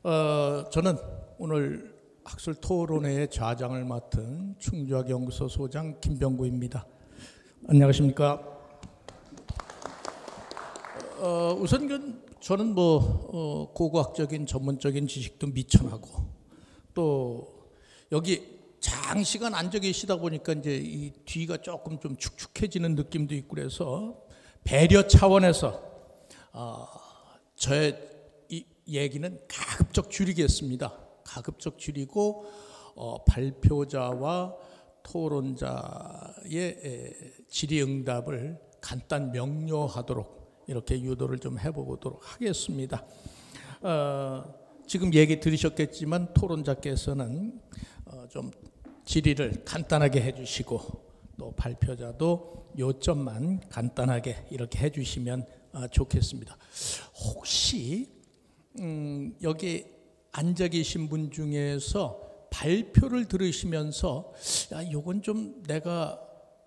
저는 오늘 학술 토론회의 좌장을 맡은 충주학 연구소 소장 김병구입니다. 안녕하십니까? 우선 저는 고고학적인 전문적인 지식도 미천하고 또 여기 장시간 앉아 계시다 보니까 이제 이 뒤가 조금 좀 축축해지는 느낌도 있고 그래서 배려 차원에서 저의 이 얘기는 가급적 줄이겠습니다. 가급적 줄이고 발표자와 토론자의 질의응답을 간단 명료하도록 이렇게 유도를 좀 해보도록 하겠습니다. 지금 얘기 들으셨겠지만 토론자께서는 좀 질의를 간단하게 해주시고 또 발표자도 요점만 간단하게 이렇게 해주시면 좋겠습니다. 혹시 여기 앉아 계신 분 중에서 발표를 들으시면서 요건 좀 내가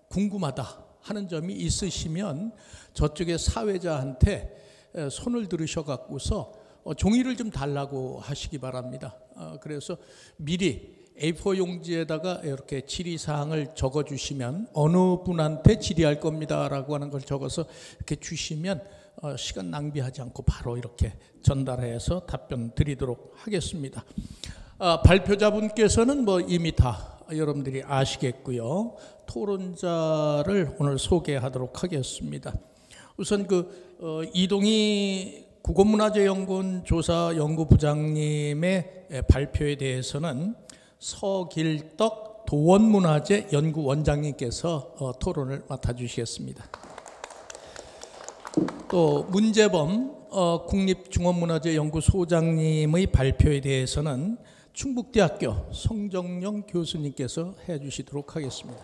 궁금하다 하는 점이 있으시면 저쪽에 사회자한테 손을 들으셔 갖고서 종이를 좀 달라고 하시기 바랍니다. 그래서 미리 A4 용지에다가 이렇게 질의사항을 적어주시면 어느 분한테 질의할 겁니다 라고 하는 걸 적어서 이렇게 주시면 시간 낭비하지 않고 바로 이렇게 전달해서 답변 드리도록 하겠습니다. 발표자분께서는 이미 다 여러분들이 아시겠고요. 토론자를 오늘 소개하도록 하겠습니다. 우선 이동희 국어문화재연구원 조사연구부장님의 발표에 대해서는 서길덕 도원문화재 연구원장님께서 토론을 맡아주시겠습니다. 또 문재범 국립중원문화재연구소장님의 발표에 대해서는 충북대학교 성정영 교수님께서 해주시도록 하겠습니다.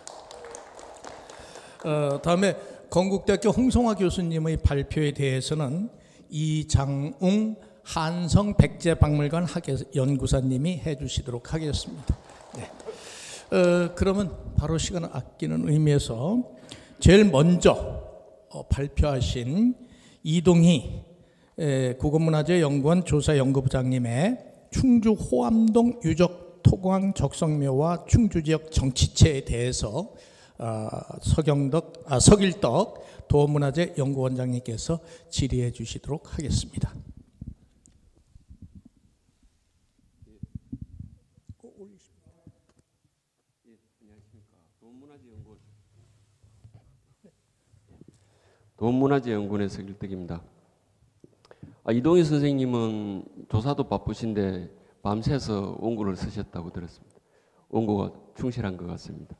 다음에 건국대학교 홍성화 교수님의 발표에 대해서는 이장웅 한성백제박물관 학예연구사님이 해주시도록 하겠습니다. 네. 그러면 바로 시간을 아끼는 의미에서 제일 먼저 발표하신 이동희 국어문화재연구원 조사연구부장님의 충주 호암동 유적 토광 적성묘와 충주 지역 정치체에 대해서 서길덕 도원문화재연구원장님께서 질의해 주시도록 하겠습니다. 도원문화재연구원의 서길덕입니다. 이동희 선생님은 조사도 바쁘신데 밤새서 원고를 쓰셨다고 들었습니다. 원고가 충실한 것 같습니다.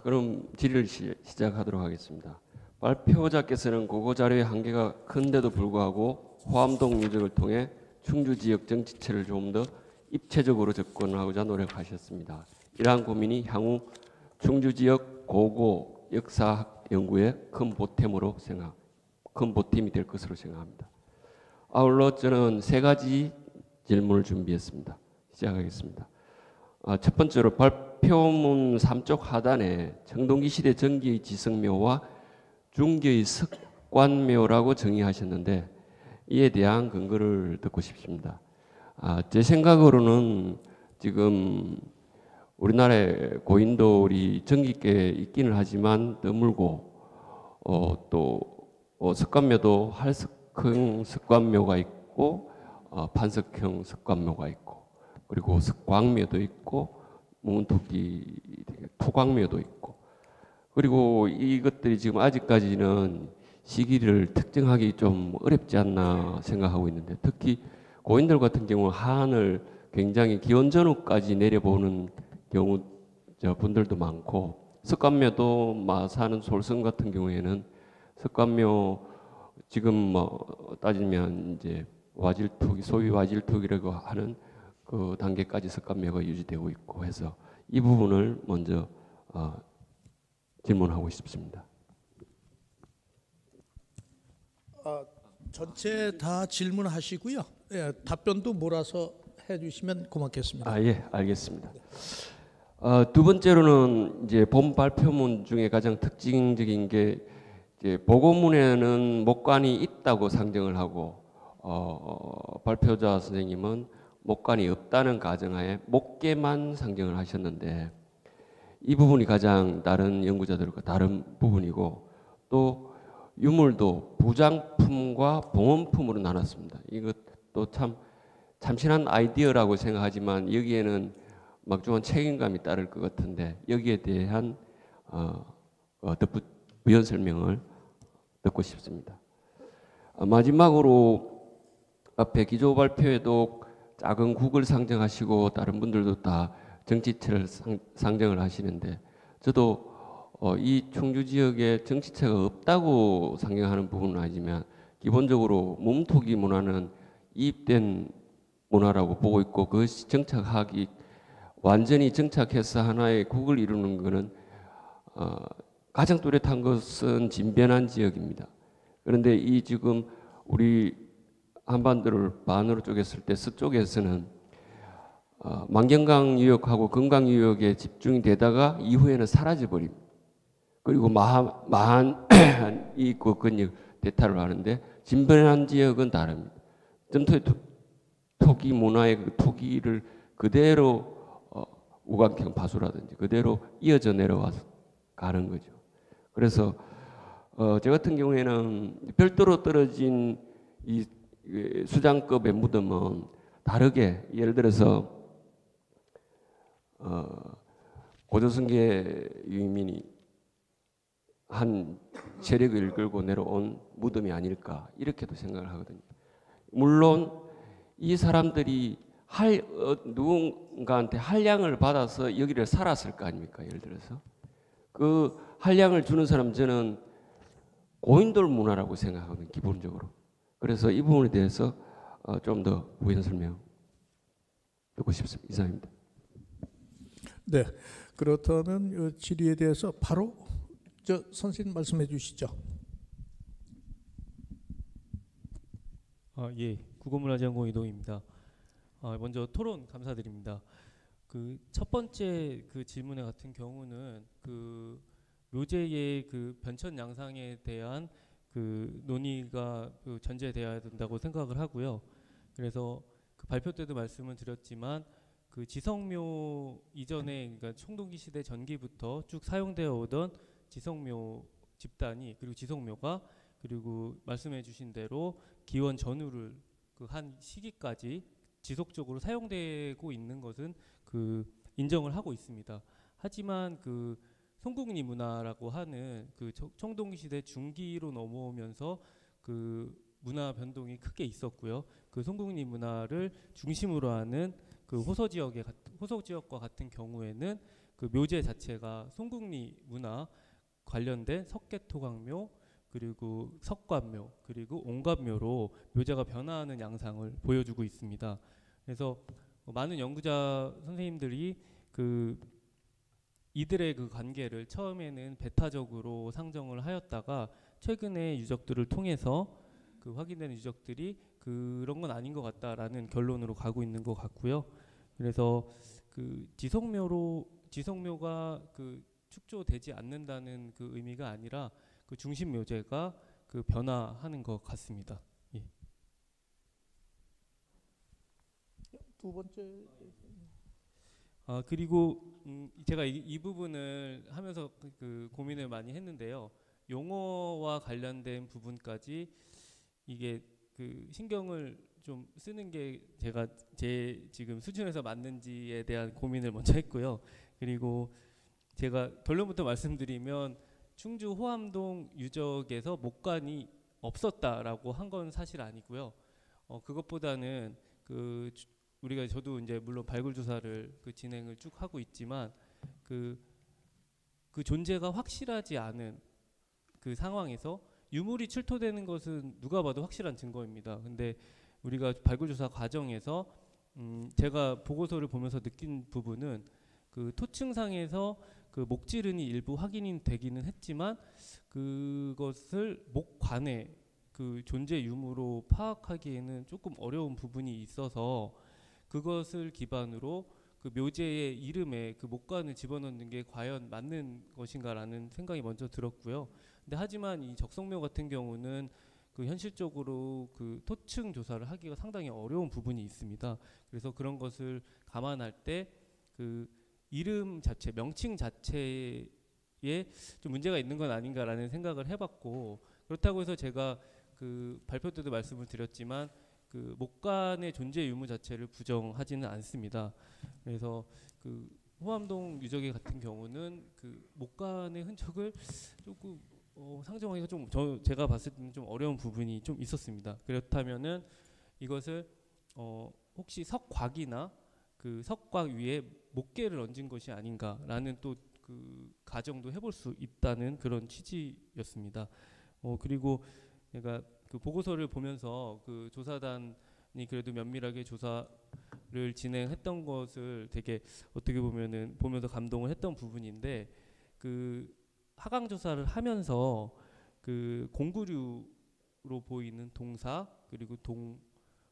그럼 질의를 시작하도록 하겠습니다. 발표자께서는 고고자료의 한계가 큰데도 불구하고 호암동 유적을 통해 충주 지역 정치체를 조금 더 입체적으로 접근하고자 노력하셨습니다. 이러한 고민이 향후 충주 지역 고고 역사학 연구의 큰 보탬이 될 것으로 생각합니다. 아울러 저는 세 가지 질문을 준비했습니다. 시작하겠습니다. 첫 번째로 발표문 3쪽 하단에 청동기 시대 전기의 지성묘와 중기의 석관묘라고 정의하셨는데 이에 대한 근거를 듣고 싶습니다. 제 생각으로는 지금 우리나라에 고인돌이 전기계 있기는 하지만 드물고 또 석관묘도 할석형 석관묘가 있고 판석형 석관묘가 있고 그리고 석광묘도 있고 뭉토끼 토광묘도 있고 그리고 이것들이 지금 아직까지는 시기를 특정하기 좀 어렵지 않나 생각하고 있는데 특히 고인돌 같은 경우는 하한을 굉장히 기원 전후까지 내려보는 경우 분들도 많고 석관묘도 마사는 솔성 같은 경우에는 석관묘 지금 따지면 이제 와질투기 소위 와질투기라고 하는 그 단계까지 석관묘가 유지되고 있고 해서 이 부분을 먼저 질문하고 싶습니다. 전체 다 질문하시고요. 답변도 몰아서 해주시면 고맙겠습니다. 예, 알겠습니다. 두 번째로는 이제 본 발표문 중에 가장 특징적인 게 이제 보고문에는 목관이 있다고 상정을 하고 발표자 선생님은 목관이 없다는 가정하에 목계만 상정을 하셨는데 이 부분이 가장 다른 연구자들과 다른 부분이고 또 유물도 부장품과 봉헌품으로 나눴습니다. 이것도 참 참신한 아이디어라고 생각하지만 여기에는 막중한 책임감이 따를 것 같은데 여기에 대한 부연 설명을 듣고 싶습니다. 마지막으로 앞에 기조 발표에도 작은 국을 상정하시고 다른 분들도 다 정치체를 상정을 하시는데 저도 이 충주 지역에 정치체가 없다고 상정하는 부분은 아니지만 기본적으로 몸토기 문화는 이입된 문화라고 보고 있고 그것이 정착하기 완전히 정착해서 하나의 국을 이루는 것은 가장 뚜렷한 것은 진변한 지역입니다. 그런데 이 지금 우리 한반도를 반으로 쪼갰을 때 서쪽에서는 만경강 유역하고 금강 유역에 집중이 되다가 이후에는 사라져 버립니다. 그리고 마한 이 권역 대타를 하는데 진변한 지역은 다릅니다. 전토의 토기 문화의 그 토기를 그대로 우각형 파수라든지 그대로 이어져 내려와서 가는 거죠. 그래서 저 같은 경우에는 별도로 떨어진 이 수장급의 무덤은 다르게 예를 들어서 고조선계 유민이 한 세력을 이끌고 내려온 무덤이 아닐까 이렇게도 생각을 하거든요. 물론 이 사람들이 누군가한테 한량을 받아서 여기를 살았을 거 아닙니까? 예를 들어서 그 한량을 주는 사람 저는 고인돌 문화라고 생각하거든요. 기본적으로. 그래서 이 부분에 대해서 좀 더 부연 설명 듣고 싶습니다. 이상입니다. 네, 그렇다면 질의에 대해서 바로 선생님 말씀해 주시죠. 예, 국어문화지원공 이동입니다. 먼저 토론 감사드립니다. 그 첫 번째 그 질문에 같은 경우는 그 묘제의 그 변천 양상에 대한 그 논의가 그 전제되어야 된다고 생각을 하고요. 그래서 그 발표 때도 말씀을 드렸지만 그 지성묘 이전에 그러니까 총동기 시대 전기부터 쭉 사용되어 오던 지성묘 집단이 그리고 지성묘가 그리고 말씀해 주신 대로 기원 전후를 그 한 시기까지 지속적으로 사용되고 있는 것은 그 인정을 하고 있습니다. 하지만 그 송국리 문화라고 하는 그 청동기 시대 중기로 넘어오면서 그 문화 변동이 크게 있었고요. 그 송국리 문화를 중심으로 하는 그 호서 지역과 같은 경우에는 그 묘제 자체가 송국리 문화 관련된 석계토강묘 그리고 석관묘 그리고 옹갑묘로 묘제가 변화하는 양상을 보여주고 있습니다. 그래서 많은 연구자 선생님들이 그 이들의 그 관계를 처음에는 배타적으로 상정을 하였다가 최근에 유적들을 통해서 그 확인된 유적들이 그런 건 아닌 것 같다라는 결론으로 가고 있는 것 같고요. 그래서 그 지성묘가 그 축조되지 않는다는 그 의미가 아니라 그 중심 묘제가 그 변화하는 것 같습니다. 예. 두 번째. 그리고 제가 이 부분을 하면서 그 고민을 많이 했는데요. 용어와 관련된 부분까지 이게 그 신경을 좀 쓰는 게 제가 제 지금 수준에서 맞는지에 대한 고민을 먼저 했고요. 그리고 제가 결론부터 말씀드리면 충주 호암동 유적에서 목관이 없었다라고 한 건 사실 아니고요. 그것보다는 그 우리가 저도 이제 물론 발굴 조사를 그 진행을 쭉 하고 있지만 그 존재가 확실하지 않은 그 상황에서 유물이 출토되는 것은 누가 봐도 확실한 증거입니다. 근데 우리가 발굴 조사 과정에서 제가 보고서를 보면서 느낀 부분은 그 토층상에서 그 목지른이 일부 확인이 되기는 했지만 그것을 목관의 그 존재 유무로 파악하기에는 조금 어려운 부분이 있어서 그것을 기반으로 그 묘제의 이름에 그 목관을 집어넣는 게 과연 맞는 것인가라는 생각이 먼저 들었고요. 근데 하지만 이 적성묘 같은 경우는 그 현실적으로 그 토층 조사를 하기가 상당히 어려운 부분이 있습니다. 그래서 그런 것을 감안할 때 그 이름 자체, 명칭 자체에 좀 문제가 있는 건 아닌가라는 생각을 해봤고, 그렇다고 해서 제가 그 발표 때도 말씀을 드렸지만 그 목간의 존재 유무 자체를 부정하지는 않습니다. 그래서 그 호암동 유적의 같은 경우는 그 목간의 흔적을 조금 상정하기가 좀 제가 봤을 때는 좀 어려운 부분이 좀 있었습니다. 그렇다면은 이것을 혹시 석곽이나 그 석곽 위에 목계를 얹은 것이 아닌가라는 또 그 가정도 해볼 수 있다는 그런 취지였습니다. 그리고 제가 그 보고서를 보면서 그 조사단이 그래도 면밀하게 조사를 진행했던 것을 되게 어떻게 보면은 보면서 감동을 했던 부분인데, 그 하강 조사를 하면서 그 공구류로 보이는 동사 그리고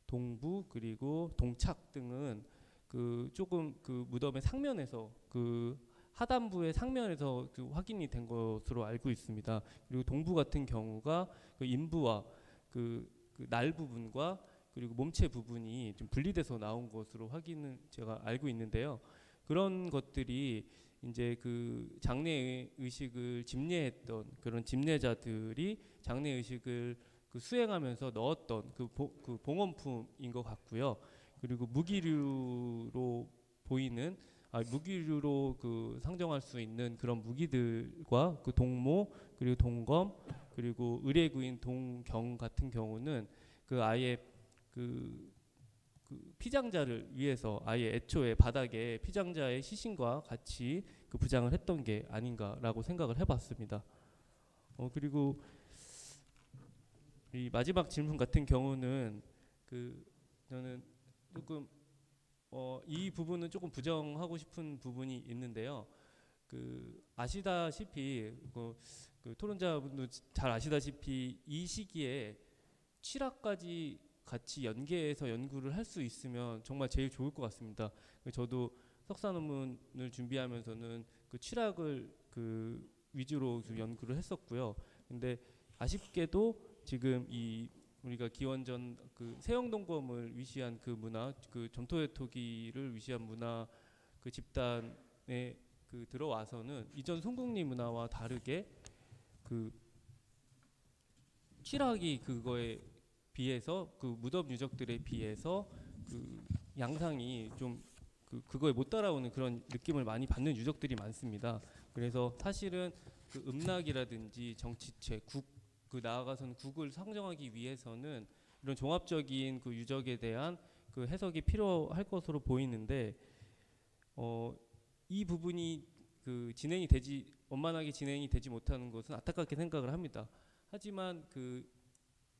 동부 그리고 동착 등은 그 조금 그 무덤의 상면에서 그 하단부의 상면에서 그 확인이 된 것으로 알고 있습니다. 그리고 동부 같은 경우가 그 인부와 그 날 부분과 그리고 몸체 부분이 좀 분리돼서 나온 것으로 확인은 제가 알고 있는데요. 그런 것들이 이제 그 장례 의식을 집례했던 그런 집례자들이 장례 의식을 그 수행하면서 넣었던 그 봉헌품인 것 같고요. 그리고 무기류로 보이는 무기류로 그 상정할 수 있는 그런 무기들과 그 동모 그리고 동검 그리고 의례구인 동경 같은 경우는 그 아예 그 피장자를 위해서 아예 애초에 바닥에 피장자의 시신과 같이 그 부장을 했던 게 아닌가라고 생각을 해봤습니다. 그리고 이 마지막 질문 같은 경우는 그 저는 조금 이 부분은 조금 부정하고 싶은 부분이 있는데요. 그 아시다시피 그 토론자분도 잘 아시다시피 이 시기에 칠학까지 같이 연계해서 연구를 할 수 있으면 정말 제일 좋을 것 같습니다. 저도 석사 논문을 준비하면서는 그 칠학을 그 위주로 연구를 했었고요. 근데 아쉽게도 지금 이 우리가 기원전 그 세영동검을 위시한 그 문화, 그 점토의 토기를 위시한 문화 그 집단에 그 들어와서는 이전 송국리 문화와 다르게 그 칠학이 그거에 비해서 그 무덤 유적들에 비해서 그 양상이 좀 그거에 못 따라오는 그런 느낌을 많이 받는 유적들이 많습니다. 그래서 사실은 그 음락이라든지 정치체, 그 나아가서는 국을 상정하기 위해서는 이런 종합적인 그 유적에 대한 그 해석이 필요할 것으로 보이는데 이 부분이 그 원만하게 진행이 되지 못하는 것은 안타깝게 생각을 합니다. 하지만 그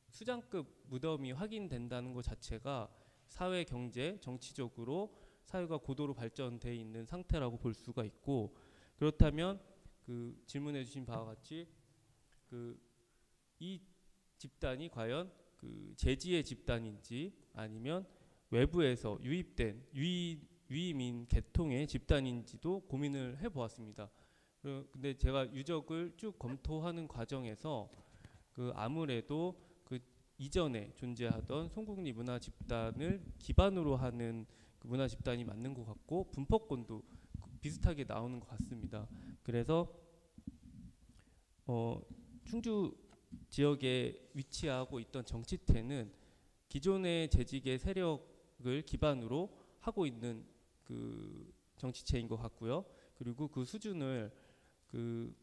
수장급 무덤이 확인된다는 것 자체가 사회, 경제, 정치적으로 사회가 고도로 발전돼 있는 상태라고 볼 수가 있고, 그렇다면 그 질문해 주신 바와 같이 이 집단이 과연 그 제지의 집단인지 아니면 외부에서 유입된 유이민 계통의 집단인지도 고민을 해보았습니다. 근데 제가 유적을 쭉 검토하는 과정에서 그 아무래도 그 이전에 존재하던 송국리 문화 집단을 기반으로 하는 그 문화 집단이 맞는 것 같고 분포권도 비슷하게 나오는 것 같습니다. 그래서 충주 지역에 위치하고 있던 정치태는 기존의 재직의 세력을 기반으로 하고 있는 그 정치체인 것 같고요. 그리고 그 수준을 그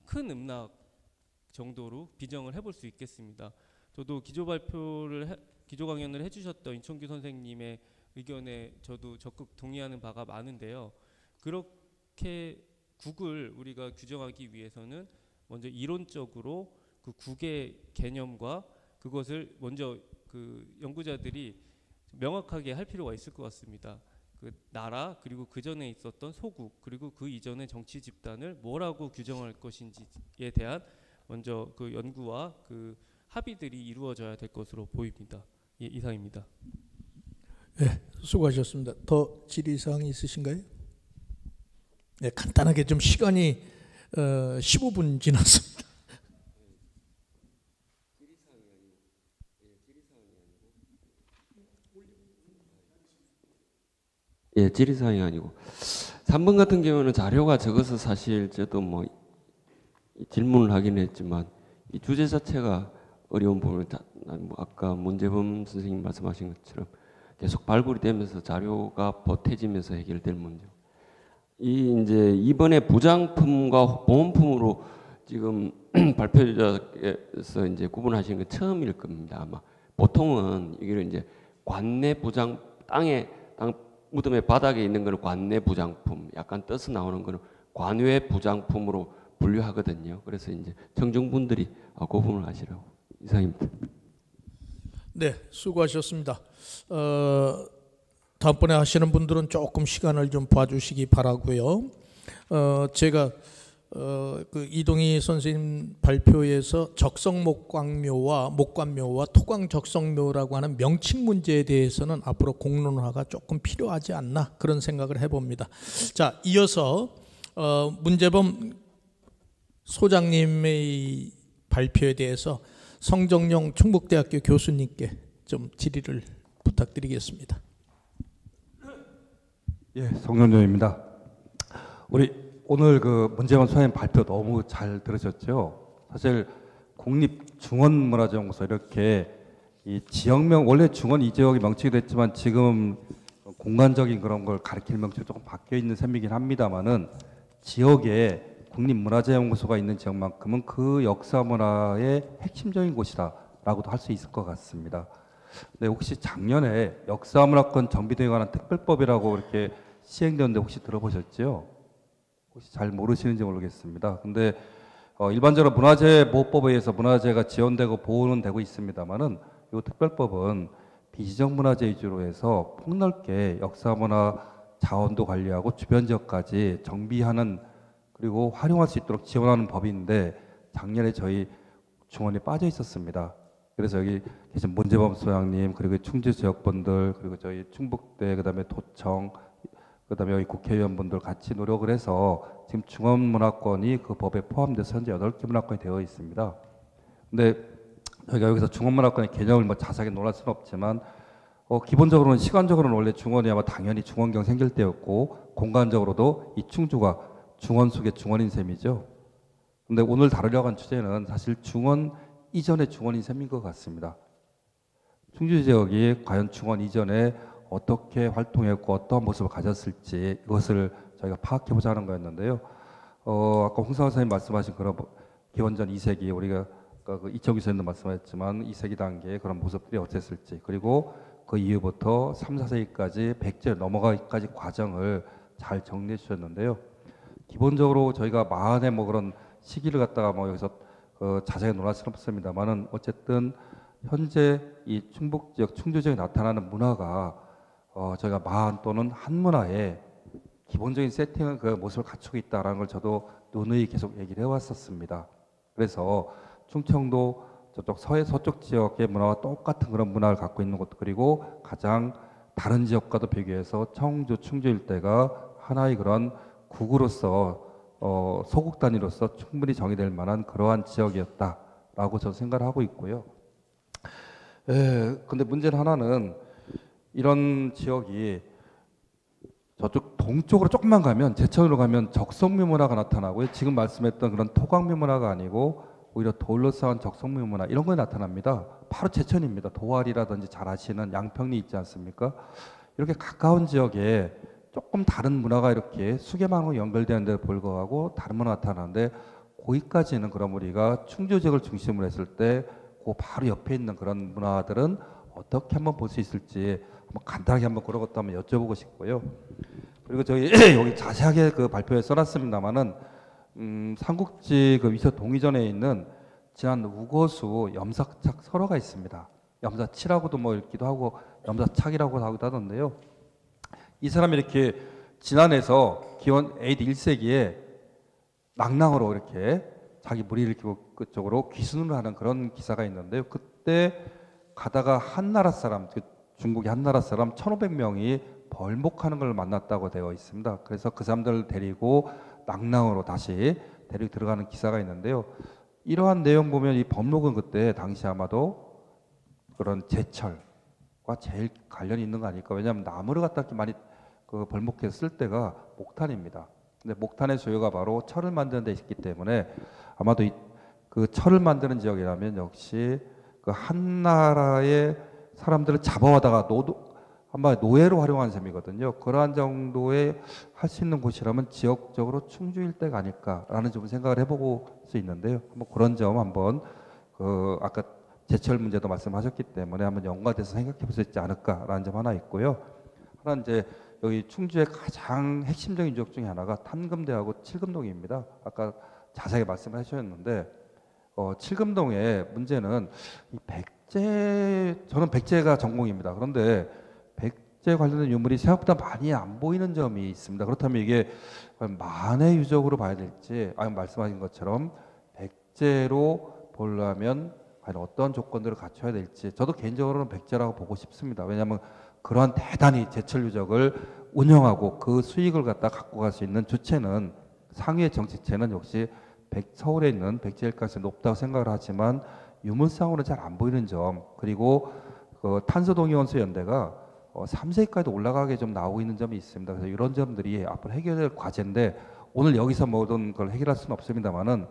큰 음락 정도로 비정을 해볼 수 있겠습니다. 저도 기조 강연을 해주셨던 인천규 선생님의 의견에 저도 적극 동의하는 바가 많은데요. 그렇게 국을 우리가 규정하기 위해서는 먼저 이론적으로 그 국의 개념과 그것을 먼저 그 연구자들이 명확하게 할 필요가 있을 것 같습니다. 그 나라 그리고 그 전에 있었던 소국 그리고 그 이전의 정치 집단을 뭐라고 규정할 것인지에 대한 먼저 그 연구와 그 합의들이 이루어져야 될 것으로 보입니다. 예, 이상입니다. 네, 수고하셨습니다. 더 질의사항이 있으신가요? 네, 간단하게 좀 시간이 15분 지났습니다. 질의사항이 예, 질의사항이 아니고 3번 같은 경우는 자료가 적어서 사실 저도 뭐 질문을 하긴 했지만 이 주제 자체가 어려운 부분을 뭐 아까 문재범 선생님 말씀하신 것처럼 계속 발굴이 되면서 자료가 보태지면서 해결될 문제. 이 이제 이번에 부장품과 보험품으로 지금 발표자께서 이제 구분하신 건 처음일 겁니다. 아마 보통은 이걸 이제 관내 부장 땅 무덤의 바닥에 있는 거는 관내 부장품, 약간 떠서 나오는 거는 관외 부장품으로 분류하거든요. 그래서 이제 청중분들이 구분을 하시라고. 이상입니다. 네, 수고하셨습니다. 다음번에 하시는 분들은 조금 시간을 좀 봐주시기 바라고요. 제가 그 이동희 선생님 발표에서 적성목광묘와 목관묘와 토광적성묘라고 하는 명칭 문제에 대해서는 앞으로 공론화가 조금 필요하지 않나 그런 생각을 해봅니다. 자, 이어서 문재범 소장님의 발표에 대해서 성정용 충북대학교 교수님께 좀 질의를 부탁드리겠습니다. 예, 성정용입니다. 우리 오늘 그 문재범 소장님 발표 너무 잘 들으셨죠? 사실 국립중원문화재연구소 이렇게 이 지역명 원래 중원 이 지역이 명칭이 됐지만 지금 공간적인 그런 걸 가리킬 명칭이 조금 바뀌어 있는 셈이긴 합니다만은 지역에 국립문화재연구소가 있는 지역만큼은 그 역사 문화의 핵심적인 곳이다라고도 할 수 있을 것 같습니다. 네, 혹시 작년에 역사문화권 정비 등에 관한 특별법이라고 이렇게 시행되었는데 혹시 들어보셨죠? 혹시 잘 모르시는지 모르겠습니다. 근데 일반적으로 문화재보호법에 의해서 문화재가 지원되고 보호는 되고 있습니다만은 이 특별법은 비지정문화재 위주로 해서 폭넓게 역사문화 자원도 관리하고 주변 지역까지 정비하는 그리고 활용할 수 있도록 지원하는 법인데 작년에 저희 중원에 빠져 있었습니다. 그래서 여기 계신 문재범 소장님 그리고 충주 지역분들 그리고 저희 충북대 그다음에 도청 그다음에 여기 국회의원분들 같이 노력을 해서 지금 중원문화권이 그 법에 포함돼서 현재 8개 문화권이 되어 있습니다. 근데 저희가 여기서 중원문화권의 개념을 뭐 자세하게 논할 수는 없지만 기본적으로는 시간적으로는 원래 중원이 아마 당연히 중원경 생길 때였고 공간적으로도 이 충주가 중원 속의 중원인 셈이죠. 근데 오늘 다루려고 한 주제는 사실 중원 이전의 중원인 셈인 것 같습니다. 충주 지역이 과연 중원 이전에 어떻게 활동했고 어떤 모습을 가졌을지 이것을 저희가 파악해보자는 거였는데요. 아까 홍상호 선생님 말씀하신 그런 기원전 2세기 우리가 그 이청규 선생님도 말씀하셨지만 2세기 단계의 그런 모습들이 어땠을지 그리고 그 이후부터 3, 4세기까지 백제 넘어가기까지 과정을 잘 정리해 주셨는데요. 기본적으로 저희가 마흔의 뭐 그런 시기를 갖다가 뭐 여기서 자세히 논할 수는 없습니다만은 어쨌든 현재 이 충북 지역 충주 지역에 나타나는 문화가 저희가 마흔 또는 한 문화의 기본적인 세팅은 그 모습을 갖추고 있다라는 걸 저도 누누이 계속 얘기를 해왔었습니다. 그래서 충청도 저쪽 서쪽 지역의 문화와 똑같은 그런 문화를 갖고 있는 곳 그리고 가장 다른 지역과도 비교해서 청주 충주 일대가 하나의 그런 국으로서 소국 단위로서 충분히 정의될 만한 그러한 지역이었다라고 저는 생각을 하고 있고요. 근데 문제는 하나는 이런 지역이 저쪽 동쪽으로 조금만 가면 제천으로 가면 적성묘 문화가 나타나고요. 지금 말씀했던 그런 토광묘 문화가 아니고 오히려 돌로 쌓은 적성묘 문화 이런 게 나타납니다. 바로 제천입니다. 도활이라든지 잘 아시는 양평리 있지 않습니까? 이렇게 가까운 지역에 조금 다른 문화가 이렇게 수계망으로 연결되는 데 불구하고 다른 문화가 나타나는데 거기까지는 그럼 우리가 충주 지역을 중심으로 했을 때 그 바로 옆에 있는 그런 문화들은 어떻게 한번 볼 수 있을지 한번 간단하게 한번 그런 것도 한번 여쭤보고 싶고요. 그리고 저희 여기 자세하게 그 발표에 써놨습니다만은 삼국지 그 위서 동의전에 있는 지난 우거수 염사착 설화가 있습니다. 염사치라고도 뭐 읽기도 하고 염사착이라고 하기도 하던데요. 이 사람이 이렇게 진안에서 기원 AD 1세기에 낭랑으로 이렇게 자기 무리를 일으키고 그쪽으로 귀순을 하는 그런 기사가 있는데요. 그때 가다가 한나라 사람, 중국의 한나라 사람 1,500명이 벌목하는 걸 만났다고 되어 있습니다. 그래서 그 사람들을 데리고 낭랑으로 다시 데리고 들어가는 기사가 있는데요. 이러한 내용 보면 이 벌목은 그때 당시 아마도 그런 제철과 제일 관련이 있는 거 아닐까. 왜냐하면 나무를 갖다 이렇게 많이 그 벌목해서 쓸 때가 목탄입니다. 근데 목탄의 소요가 바로 철을 만드는 데 있기 때문에 아마도 그 철을 만드는 지역이라면 역시 그 한 나라의 사람들을 잡아와다가 아마 노예로 활용하는 셈이거든요. 그러한 정도의 할 수 있는 곳이라면 지역적으로 충주 일대가 아닐까라는 좀 생각을 해보고 수 있는데요. 한번 그런 점 한번 그 아까 제철 문제도 말씀하셨기 때문에 한번 연관돼서 생각해 볼 수 있지 않을까라는 점 하나 있고요. 하나 이제 여기 충주의 가장 핵심적인 유적 중에 하나가 탄금대하고 칠금동입니다. 아까 자세하게 말씀을 해주셨는데 칠금동의 문제는 이 저는 백제가 전공입니다. 그런데 백제 관련된 유물이 생각보다 많이 안 보이는 점이 있습니다. 그렇다면 이게 만의 유적으로 봐야 될지 아니면 말씀하신 것처럼 백제로 보려면 과연 어떤 조건들을 갖춰야 될지 저도 개인적으로는 백제라고 보고 싶습니다. 왜냐하면 그러한 대단히 제철 유적을 운영하고 그 수익을 갖고 갈 수 있는 주체는 상위의 정치체는 역시 서울에 있는 백제일 가능성이 높다고 생각을 하지만 유물상으로는 잘 안 보이는 점, 그리고 그 탄소동위원소 연대가 3세기까지도 올라가게 좀 나오고 있는 점이 있습니다. 그래서 이런 점들이 앞으로 해결될 과제인데 오늘 여기서 모든 걸 해결할 수는 없습니다만은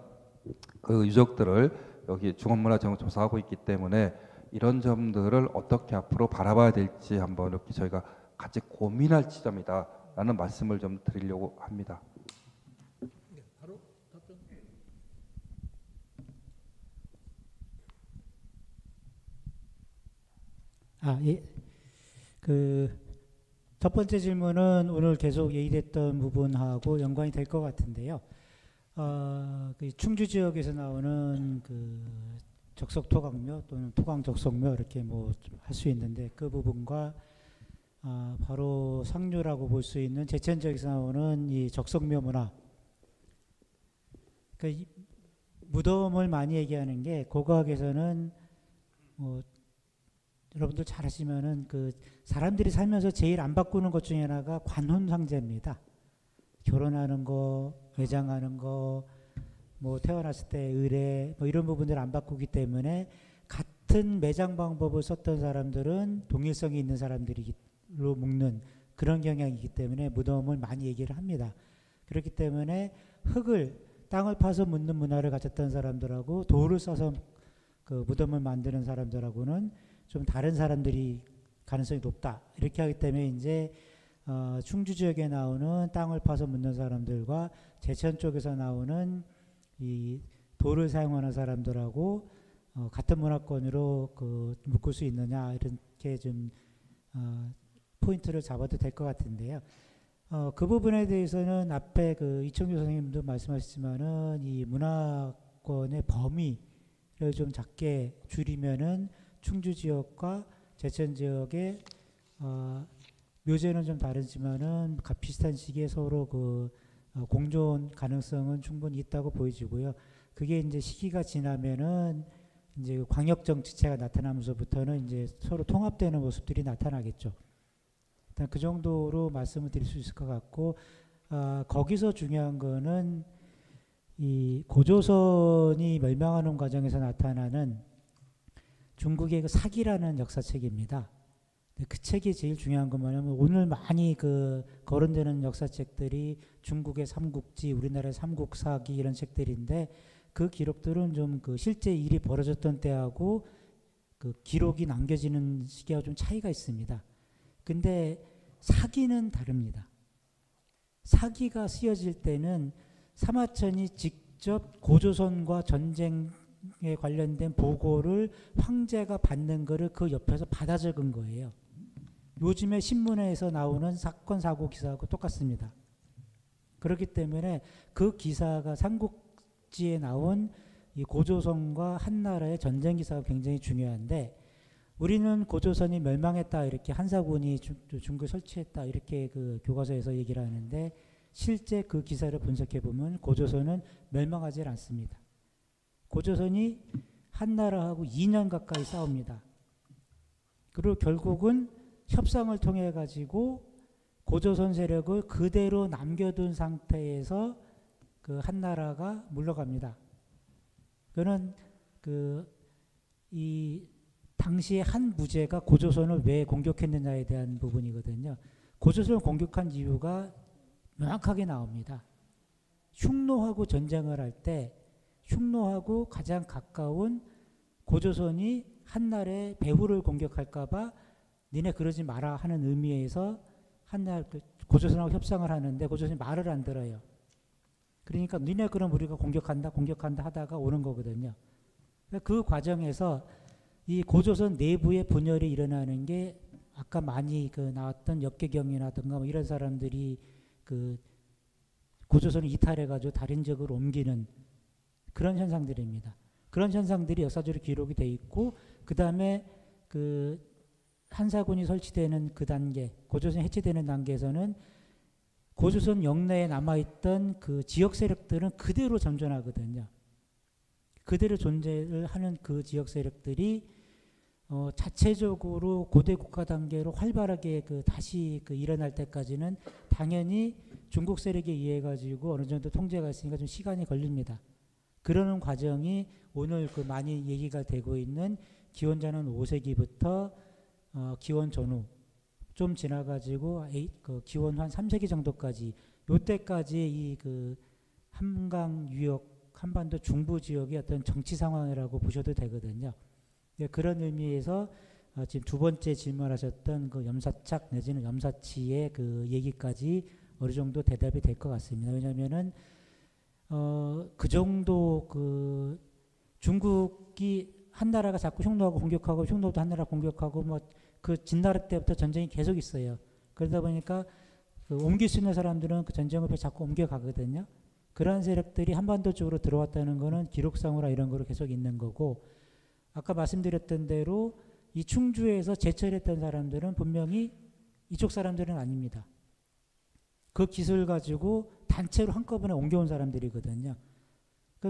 그 유적들을 여기 중원문화재청은 조사하고 있기 때문에 이런 점들을 어떻게 앞으로 바라봐야 될지 한번 이렇게 저희가 같이 고민할 지점이다라는 말씀을 좀 드리려고 합니다. 바로 답변. 예. 첫 번째 질문은 오늘 계속 얘기됐던 부분하고 연관이 될 것 같은데요. 그 충주 지역에서 나오는 그 적석 토강묘 또는 토강 적석묘 이렇게 뭐 할 수 있는데 그 부분과 바로 상류라고 볼 수 있는 제천 지역에서 나오는 이 적석묘 문화. 이 무덤을 많이 얘기하는 게 고고학에서는 여러분들 잘 아시면은 그 사람들이 살면서 제일 안 바꾸는 것 중에 하나가 관혼상제입니다. 결혼하는 거, 외장하는 거, 뭐 태어났을 때 의례, 뭐 이런 부분들을 안 바꾸기 때문에 같은 매장 방법을 썼던 사람들은 동일성이 있는 사람들로 묶는 그런 경향이기 때문에 무덤을 많이 얘기를 합니다. 그렇기 때문에 땅을 파서 묻는 문화를 가졌던 사람들하고 돌을 써서 그 무덤을 만드는 사람들하고는 좀 다른 사람들이 가능성이 높다. 이렇게 하기 때문에 이제 충주 지역에 나오는 땅을 파서 묻는 사람들과 제천 쪽에서 나오는 이 돌을 사용하는 사람들하고 같은 문화권으로 묶을 수 있느냐 이렇게 좀 포인트를 잡아도 될 것 같은데요. 그 부분에 대해서는 앞에 이청규 선생님도 말씀하셨지만은 이 문화권의 범위를 좀 작게 줄이면은 충주 지역과 제천 지역의 묘제는 좀 다르지만은 비슷한 시기에 서로 공존 가능성은 충분히 있다고 보여지고요. 그게 이제 시기가 지나면은 이제 광역 정치체가 나타나면서부터는 이제 서로 통합되는 모습들이 나타나겠죠. 일단 그 정도로 말씀을 드릴 수 있을 것 같고, 거기서 중요한 거는 이 고조선이 멸망하는 과정에서 나타나는 중국의 그 사기라는 역사책입니다. 그 책이 제일 중요한 건 뭐냐면 오늘 많이 거론되는 역사책들이 중국의 삼국지, 우리나라의 삼국사기 이런 책들인데 그 기록들은 좀 실제 일이 벌어졌던 때하고 기록이 남겨지는 시기하고 좀 차이가 있습니다. 근데 사기는 다릅니다. 사기가 쓰여질 때는 사마천이 직접 고조선과 전쟁에 관련된 보고를 황제가 받는 거를 그 옆에서 받아 적은 거예요. 요즘에 신문에서 나오는 사건 사고 기사하고 똑같습니다. 그렇기 때문에 그 기사가 삼국지에 나온 이 고조선과 한나라의 전쟁 기사가 굉장히 중요한데, 우리는 고조선이 멸망했다 이렇게 한사군이 중국에 설치했다 이렇게 교과서에서 얘기를 하는데, 실제 그 기사를 분석해 보면 고조선은 멸망하지 않습니다. 고조선이 한나라하고 2년 가까이 싸웁니다. 그리고 결국은 협상을 통해 가지고 고조선 세력을 그대로 남겨둔 상태에서 한나라가 물러갑니다. 그는 이 당시에 한 부제가 고조선을 왜 공격했느냐에 대한 부분이거든요. 고조선을 공격한 이유가 명확하게 나옵니다. 흉노하고 전쟁을 할 때 흉노하고 가장 가까운 고조선이 한날에 배후를 공격할까봐 니네 그러지 마라 하는 의미에서 한날 고조선하고 협상을 하는데 고조선이 말을 안 들어요. 그러니까 니네 그럼 우리가 공격한다 하다가 오는 거거든요. 그 과정에서 이 고조선 내부의 분열이 일어나는 게 아까 많이 나왔던 역계경이라든가 뭐 이런 사람들이 고조선을 이탈해가지고 다른 지역으로 옮기는 그런 현상들입니다. 그런 현상들이 역사적으로 기록이 돼 있고 그 다음에 한사군이 설치되는 그 단계, 고조선이 해체되는 단계에서는 고조선 영내에 남아있던 그 지역 세력들은 그대로 전존하거든요. 그대로 존재를 하는 그 지역 세력들이 자체적으로 고대 국가 단계로 활발하게 다시 일어날 때까지는 당연히 중국 세력에 의해 가지고 어느 정도 통제가 있으니까 좀 시간이 걸립니다. 그러는 과정이 오늘 많이 얘기가 되고 있는 기원전환 5세기부터 기원 전후 좀 지나가지고 기원 한 3세기 정도까지 요때까지 이 한강 유역 한반도 중부 지역의 어떤 정치 상황이라고 보셔도 되거든요. 그런 의미에서 지금 두 번째 질문하셨던 염사착 내지는 염사치의 얘기까지 어느 정도 대답이 될 것 같습니다. 왜냐하면은 그 정도 중국이 한 나라가 자꾸 흉노하고 공격하고 흉노도 한 나라 공격하고 뭐 진나라 때부터 전쟁이 계속 있어요. 그러다 보니까 옮길 수 있는 사람들은 그 전쟁을 자꾸 옮겨가거든요. 그런 세력들이 한반도 쪽으로 들어왔다는 거는 기록상으로 이런 거로 계속 있는 거고 아까 말씀드렸던 대로 이 충주에서 제철했던 사람들은 분명히 이쪽 사람들은 아닙니다. 그 기술 가지고 단체로 한꺼번에 옮겨온 사람들이거든요.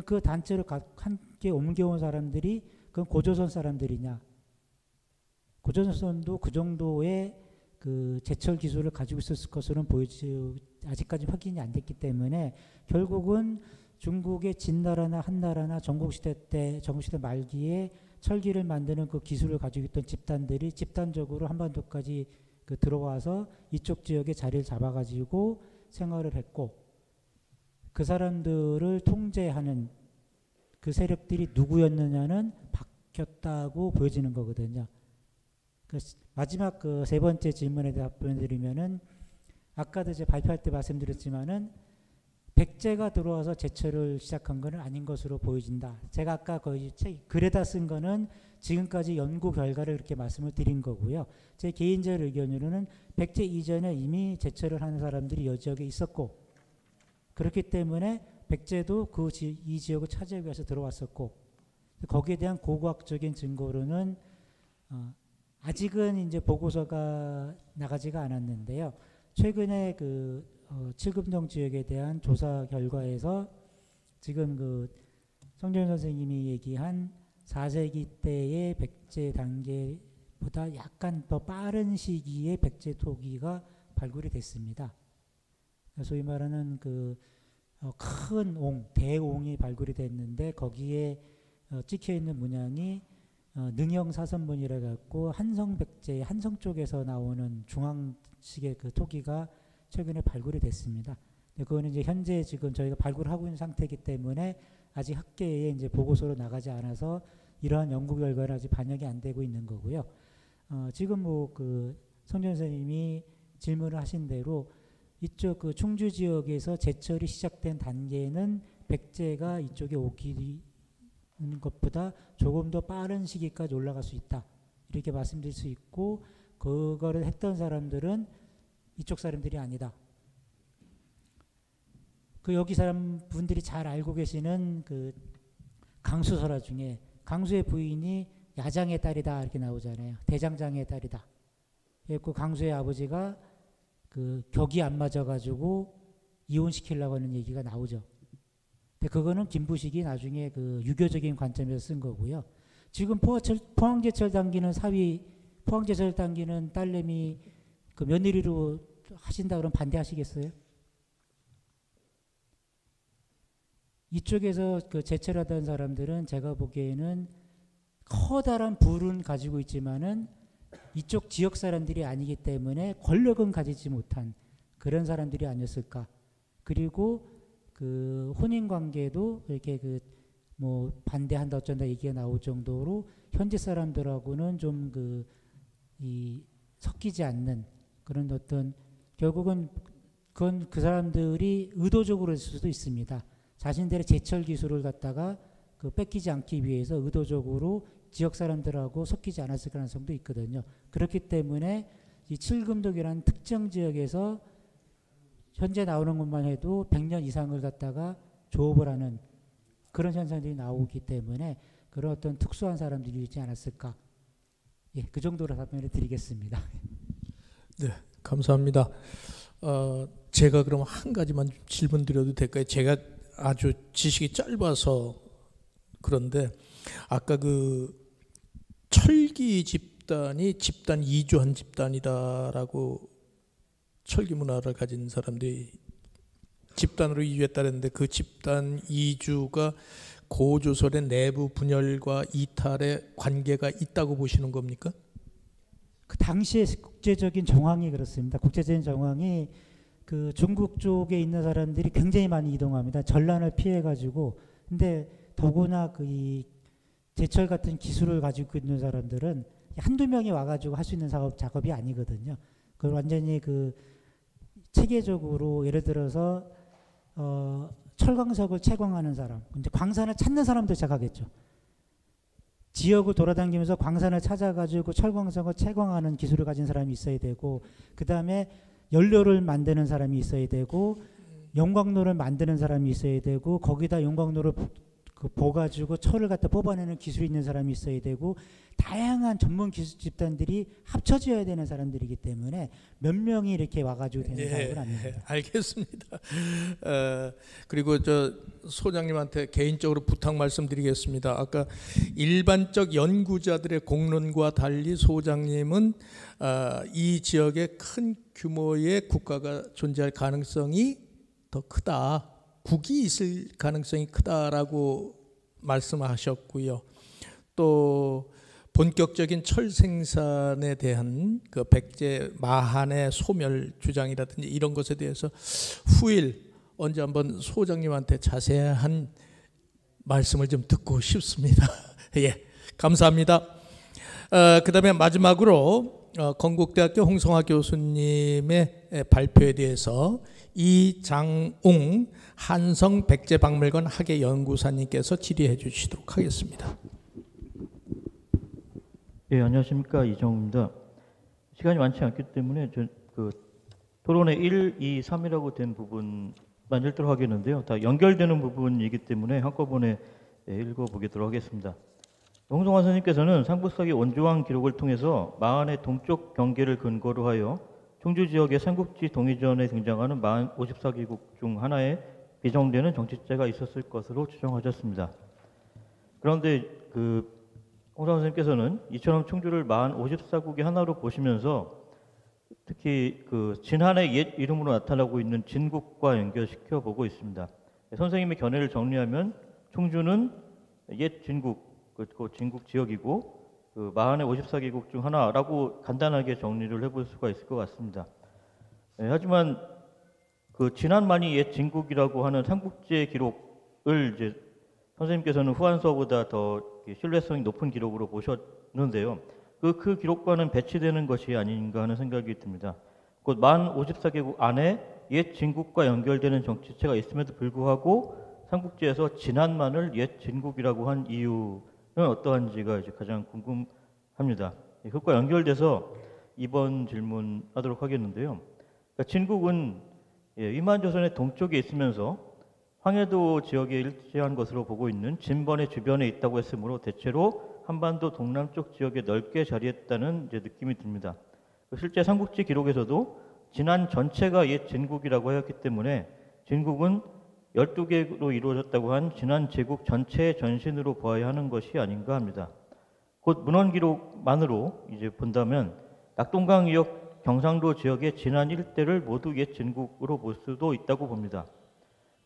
그 단체로 함께 옮겨온 사람들이 그건 고조선 사람들이냐. 고조선도 그 정도의 제철 기술을 가지고 있었을 것으로는 아직까지 확인이 안 됐기 때문에 결국은 중국의 진나라나 한나라나 전국시대 말기에 철기를 만드는 그 기술을 가지고 있던 집단들이 집단적으로 한반도까지 들어와서 이쪽 지역에 자리를 잡아가지고 생활을 했고 그 사람들을 통제하는 그 세력들이 누구였느냐는 바뀌었다고 보여지는 거거든요. 마지막 세 번째 질문에 답변드리면은 아까도 이제 발표할 때 말씀드렸지만은 백제가 들어와서 제철을 시작한 것은 아닌 것으로 보여진다. 제가 아까 글에다 쓴 거는 지금까지 연구 결과를 이렇게 말씀을 드린 거고요. 제 개인적 의견으로는 백제 이전에 이미 제철을 하는 사람들이 이 지역에 있었고 그렇기 때문에 백제도 이 지역을 차지하기 위해서 들어왔었고 거기에 대한 고고학적인 증거로는 아직은 이제 보고서가 나가지가 않았는데요. 최근에 칠금정 지역에 대한 조사 결과에서 지금 성준 선생님이 얘기한 4세기 때의 백제 단계보다 약간 더 빠른 시기에 백제 토기가 발굴이 됐습니다. 소위 말하는 큰 옹, 대옹이 발굴이 됐는데 거기에 찍혀 있는 문양이 능형 사선문이라 갖고 한성 백제 한성 쪽에서 나오는 중앙식의 토기가 최근에 발굴이 됐습니다. 그거는 이제 현재 지금 저희가 발굴하고 있는 상태이기 때문에 아직 학계에 이제 보고서로 나가지 않아서 이러한 연구 결과는 아직 반영이 안 되고 있는 거고요. 지금 성준 선생님이 질문을 하신 대로 이쪽 충주 지역에서 제철이 시작된 단계는 백제가 이쪽에 오기 것보다 조금 더 빠른 시기까지 올라갈 수 있다. 이렇게 말씀드릴 수 있고 그거를 했던 사람들은 이쪽 사람들이 아니다. 여기 분들이 잘 알고 계시는 강수설화 중에 강수의 부인이 야장의 딸이다 이렇게 나오잖아요. 대장장의 딸이다. 그래서 강수의 아버지가 격이 안 맞아가지고 이혼시키려고 하는 얘기가 나오죠. 근데 그거는 김부식이 나중에 유교적인 관점에서 쓴 거고요. 지금 포항제철 당기는 포항제철 당기는 딸내미 며느리로 하신다 그러면 반대하시겠어요? 이쪽에서 제철하던 사람들은 제가 보기에는 커다란 부는 가지고 있지만은 이쪽 지역 사람들이 아니기 때문에 권력은 가지지 못한 그런 사람들이 아니었을까. 그리고 그 혼인 관계도 이렇게 그 뭐 반대한다 어쩐다 얘기가 나올 정도로 현지 사람들하고는 좀 그 이 섞이지 않는 그런 어떤, 결국은 그건 그 사람들이 의도적으로 했을 수도 있습니다. 자신들의 제철 기술을 갖다가 그 뺏기지 않기 위해서 의도적으로 지역 사람들하고 섞이지 않았을 가능성도 있거든요. 그렇기 때문에 이 칠금독이라는 특정 지역에서 현재 나오는 것만 해도 100년 이상을 갖다가 조업을 하는 그런 현상들이 나오기 때문에 그런 어떤 특수한 사람들이 있지 않았을까. 예, 그 정도로 답변을 드리겠습니다. 네, 감사합니다. 제가 그럼 한 가지만 질문 드려도 될까요? 제가 아주 지식이 짧아서 그런데 아까 그 철기 집단이 집단 이주한 집단이다라고 철기 문화를 가진 사람들이 집단으로 이주했다는데 그 집단 이주가 고조선의 내부 분열과 이탈에 관계가 있다고 보시는 겁니까? 그 당시의 국제적인 정황이 그렇습니다. 국제적인 정황이 그 중국 쪽에 있는 사람들이 굉장히 많이 이동합니다. 전란을 피해 가지고. 근데 더구나 그 이 제철 같은 기술을 가지고 있는 사람들은 한두 명이 와가지고 할 수 있는 작업이 아니거든요. 그걸 완전히 그 체계적으로 예를 들어서 철광석을 채광하는 사람, 이제 광산을 찾는 사람도 시작하겠죠. 지역을 돌아다니면서 광산을 찾아가지고 철광석을 채광하는 기술을 가진 사람이 있어야 되고, 그 다음에 연료를 만드는 사람이 있어야 되고, 용광로를 만드는 사람이 있어야 되고, 거기다 용광로를 보가지고 철을 갖다 뽑아내는 기술이 있는 사람이 있어야 되고, 다양한 전문 기술 집단들이 합쳐져야 되는 사람들이기 때문에 몇 명이 이렇게 와가지고 되는 사업은 아닙니다. 알겠습니다. 그리고 저 소장님한테 개인적으로 부탁 말씀드리겠습니다. 아까 일반적 연구자들의 공론과 달리 소장님은 이 지역에 큰 규모의 국가가 존재할 가능성이 더 크다, 국이 있을 가능성이 크다라고 말씀하셨고요. 또 본격적인 철 생산에 대한 그 백제 마한의 소멸 주장이라든지 이런 것에 대해서 후일 언제 한번 소장님한테 자세한 말씀을 좀 듣고 싶습니다. 예, 감사합니다. 그다음에 마지막으로 건국대학교 홍성화 교수님의 발표에 대해서 이장웅 한성 백제박물관 학예연구사님께서 질의해 주시도록 하겠습니다. 예, 안녕하십니까, 이정우입니다. 시간이 많지 않기 때문에 그 토론의 1, 2, 3이라고 된 부분만 읽도록 하겠는데요. 다 연결되는 부분이기 때문에 한꺼번에 읽어보도록 하겠습니다. 홍성화 선생님께서는 삼국사기 원조왕 기록을 통해서 마한의 동쪽 경계를 근거로 하여 충주 지역의 삼국지 동이전에 등장하는 마한 54개국 중 하나에 비정되는 정치체가 있었을 것으로 추정하셨습니다. 그런데 홍성화 선생님께서는 이처럼 충주를 마한 54국의 하나로 보시면서 특히 그 진한의 옛 이름으로 나타나고 있는 진국과 연결시켜 보고 있습니다. 선생님의 견해를 정리하면 충주는 옛 진국, 그 진국 지역이고 그 마한의 54개국 중 하나라고 간단하게 정리를 해볼 수가 있을 것 같습니다. 하지만 그 진한만이 옛 진국이라고 하는 삼국지의 기록을 이제 선생님께서는 후한서보다 더 신뢰성이 높은 기록으로 보셨는데요. 그 기록과는 배치되는 것이 아닌가 하는 생각이 듭니다. 곧 만 54개국 안에 옛 진국과 연결되는 정치체가 있음에도 불구하고 삼국지에서 진한만을 옛 진국이라고 한 이유는 어떠한지가 이제 가장 궁금합니다. 그것과 연결돼서 이번 질문하도록 하겠는데요. 그러니까 진국은 위만조선의 동쪽에 있으면서 황해도 지역에 일치한 것으로 보고 있는 진번의 주변에 있다고 했으므로 대체로 한반도 동남쪽 지역에 넓게 자리했다는 이제 느낌이 듭니다. 실제 삼국지 기록에서도 진한 전체가 옛 진국이라고 하였기 때문에 진국은 12개로 이루어졌다고 한 진한 제국 전체의 전신으로 보아야 하는 것이 아닌가 합니다. 곧 문헌 기록만으로 이제 본다면 낙동강 이역 경상도 지역의 진한 일대를 모두 옛 진국으로 볼 수도 있다고 봅니다.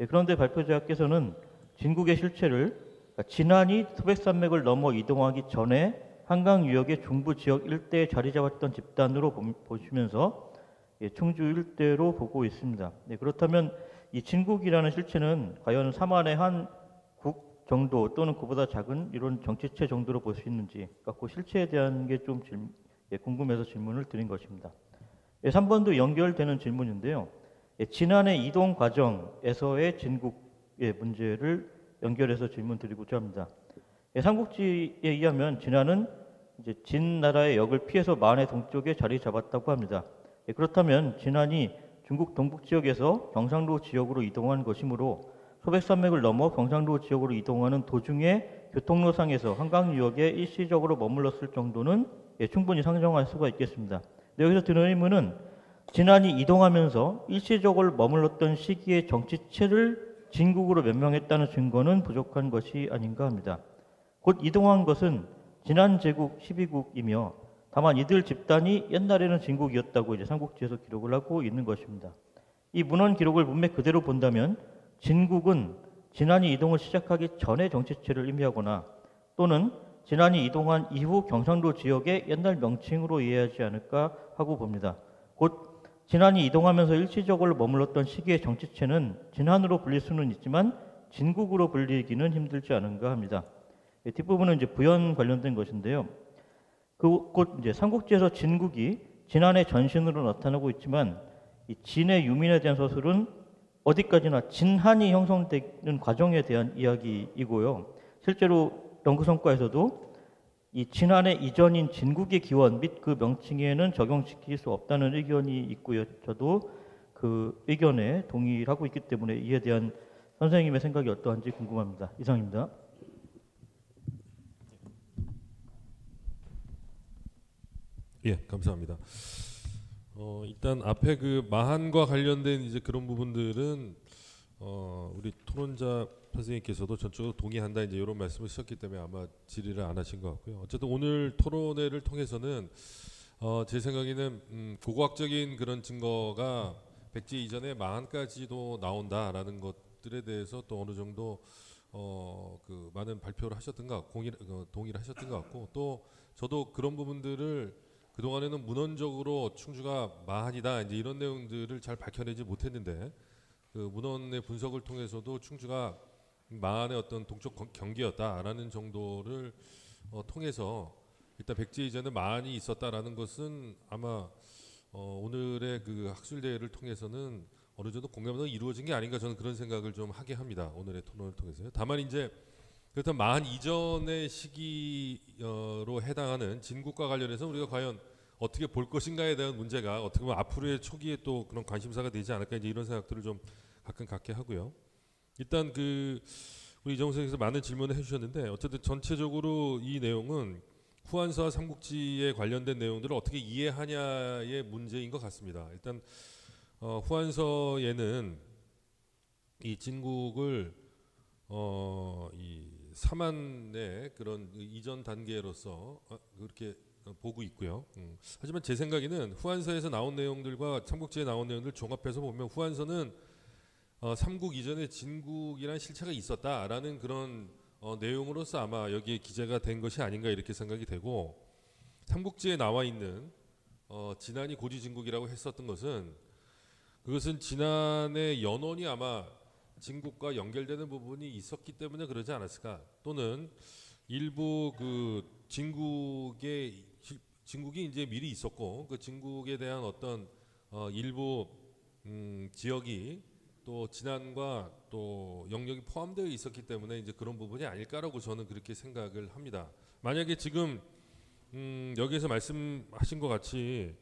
그런데 발표자께서는 진국의 실체를 진한이 소백산맥을 넘어 이동하기 전에 한강 유역의 중부 지역 일대에 자리 잡았던 집단으로 보시면서 충주 일대로 보고 있습니다. 그렇다면 이 진국이라는 실체는 과연 삼안의 한 국 정도 또는 그보다 작은 이런 정치체 정도로 볼 수 있는지, 그러니까 그 실체에 대한 게 좀 궁금해서 질문을 드린 것입니다. 3번도 연결되는 질문인데요. 지난해 이동 과정에서의 진국의 문제를 연결해서 질문 드리고자 합니다. 삼국지에 의하면 진안은 이제 진 나라의 역을 피해서 만해 동쪽에 자리 잡았다고 합니다. 그렇다면 진안이 중국 동북 지역에서 경상도 지역으로 이동한 것이므로 소백산맥을 넘어 경상도 지역으로 이동하는 도중에 교통로상에서 한강 유역에 일시적으로 머물렀을 정도는 충분히 상정할 수가 있겠습니다. 여기서 드는 의문은 진안이 이동하면서 일시적으로 머물렀던 시기의 정치체를 진국으로 명명했다는 증거는 부족한 것이 아닌가 합니다. 곧 이동한 것은 진안 제국 12국이며 다만 이들 집단이 옛날에는 진국이었다고 이제 삼국지에서 기록을 하고 있는 것입니다. 이 문헌 기록을 문맥 그대로 본다면 진국은 진안이 이동을 시작하기 전의 정치체를 의미하거나 또는 진안이 이동한 이후 경상도 지역의 옛날 명칭으로 이해하지 않을까 하고 봅니다. 곧 진안이 이동하면서 일시적으로 머물렀던 시기의 정치체는 진안으로 불릴 수는 있지만 진국으로 불리기는 힘들지 않은가 합니다. 뒷부분은 이제 부연 관련된 것인데요. 곧 이제 삼국지에서 진국이 진안의 전신으로 나타나고 있지만 이 진의 유민에 대한 서술은 어디까지나 진한이 형성되는 과정에 대한 이야기이고요. 실제로 연구 성과에서도 이 진한의 이전인 진국의 기원 및 그 명칭에는 적용시킬 수 없다는 의견이 있고요. 저도 그 의견에 동의를 하고 있기 때문에 이에 대한 선생님의 생각이 어떠한지 궁금합니다. 이상입니다. 예, 감사합니다. 일단 앞에 그 마한과 관련된 이제 그런 부분들은 우리 토론자 선생님께서도 전적으로 동의한다 이제 이런 말씀을 하셨기 때문에 아마 질의를 안 하신 것 같고요. 어쨌든 오늘 토론회를 통해서는 제 생각에는 고고학적인 그런 증거가 백제 이전에 마한까지도 나온다라는 것들에 대해서 또 어느 정도 그 많은 발표를 하셨던 것 같고 동의를 하셨던 것 같고 또 저도 그런 부분들을 그동안에는 문헌적으로 충주가 마한이다 이제 이런 내용들을 잘 밝혀내지 못했는데 그 문헌의 분석을 통해서도 충주가 마한의 어떤 동쪽 경계였다라는 정도를 통해서 일단 백제 이전에 마한이 있었다라는 것은 아마 오늘의 그 학술 대회를 통해서는 어느 정도 공감이 이루어진 게 아닌가 저는 그런 생각을 좀 하게 합니다. 오늘의 토론을 통해서요. 다만 이제 그렇다면 마한 이전의 시기로 해당하는 진국과 관련해서 우리가 과연 어떻게 볼 것인가에 대한 문제가 어떻게 보면 앞으로의 초기에 또 그런 관심사가 되지 않을까 이제 이런 생각들을 좀 가끔 갖게 하고요. 일단 그 우리 이정우 선생님께서 많은 질문을 해주셨는데 어쨌든 전체적으로 이 내용은 후한서와 삼국지에 관련된 내용들을 어떻게 이해하냐의 문제인 것 같습니다. 일단 후한서에는 이 진국을 이 삼안의 그런 이전 단계로서 그렇게 보고 있고요. 하지만 제 생각에는 후한서에서 나온 내용들과 삼국지에 나온 내용들 종합해서 보면 후한서는 삼국 이전에 진국이라는 실체가 있었다라는 그런 내용으로서 아마 여기에 기재가 된 것이 아닌가 이렇게 생각이 되고 삼국지에 나와 있는 진안이 고지진국이라고 했었던 것은 그것은 진안의 연원이 아마 진국과 연결되는 부분이 있었기 때문에 그러지 않았을까 또는 일부 그 진국이 이제 미리 있었고 그 진국에 대한 어떤 일부 지역이 또 진안과 또 영역이 포함되어 있었기 때문에 이제 그런 부분이 아닐까라고 저는 그렇게 생각을 합니다. 만약에 지금 여기에서 말씀하신 것 같이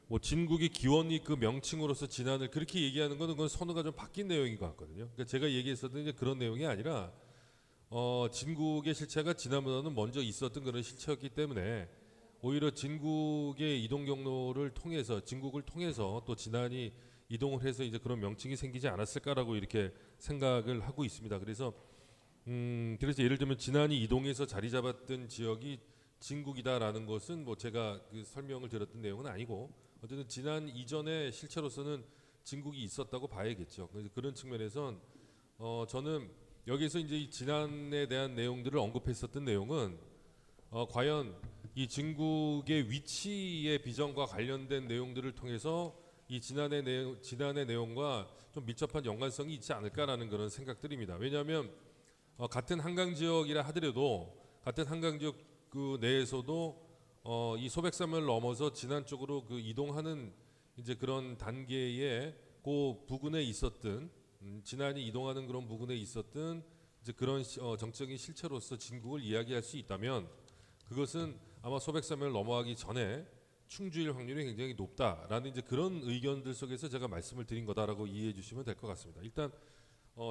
뭐 진국의 기원이 그 명칭으로서 진안을 그렇게 얘기하는 것은 그건 선호가 좀 바뀐 내용인 것 같거든요. 그러니까 제가 얘기했었던 이제 그런 내용이 아니라 진국의 실체가 진안보다는 먼저 있었던 그런 실체였기 때문에 오히려 진국의 이동 경로를 통해서 진국을 통해서 또 진안이 이동을 해서 이제 그런 명칭이 생기지 않았을까라고 이렇게 생각을 하고 있습니다. 그래서 예를 들면 진안이 이동해서 자리 잡았던 지역이 진국이다라는 것은 뭐 제가 그 설명을 드렸던 내용은 아니고 어쨌든 진안 이전의 실체로서는 진국이 있었다고 봐야겠죠. 그래서 그런 측면에선 저는 여기서 이제 이 진안에 대한 내용들을 언급했었던 내용은 과연 이 진국의 위치의 비전과 관련된 내용들을 통해서 이 지난해 내용과 좀 밀접한 연관성이 있지 않을까라는 그런 생각들입니다. 왜냐하면 같은 한강 지역이라 하더라도 같은 한강 지역 그 내에서도 이 소백산을 넘어서 진안 쪽으로 그 이동하는 이제 그런 단계에 그 부근에 있었던 진안이 이동하는 그런 부근에 있었던 이제 그런 정적인 실체로서 진국을 이야기할 수 있다면 그것은 아마 소백산을 넘어가기 전에 충주일 확률이 굉장히 높다라는 이제 그런 의견들 속에서 제가 말씀을 드린 거다라고 이해해 주시면 될 것 같습니다. 일단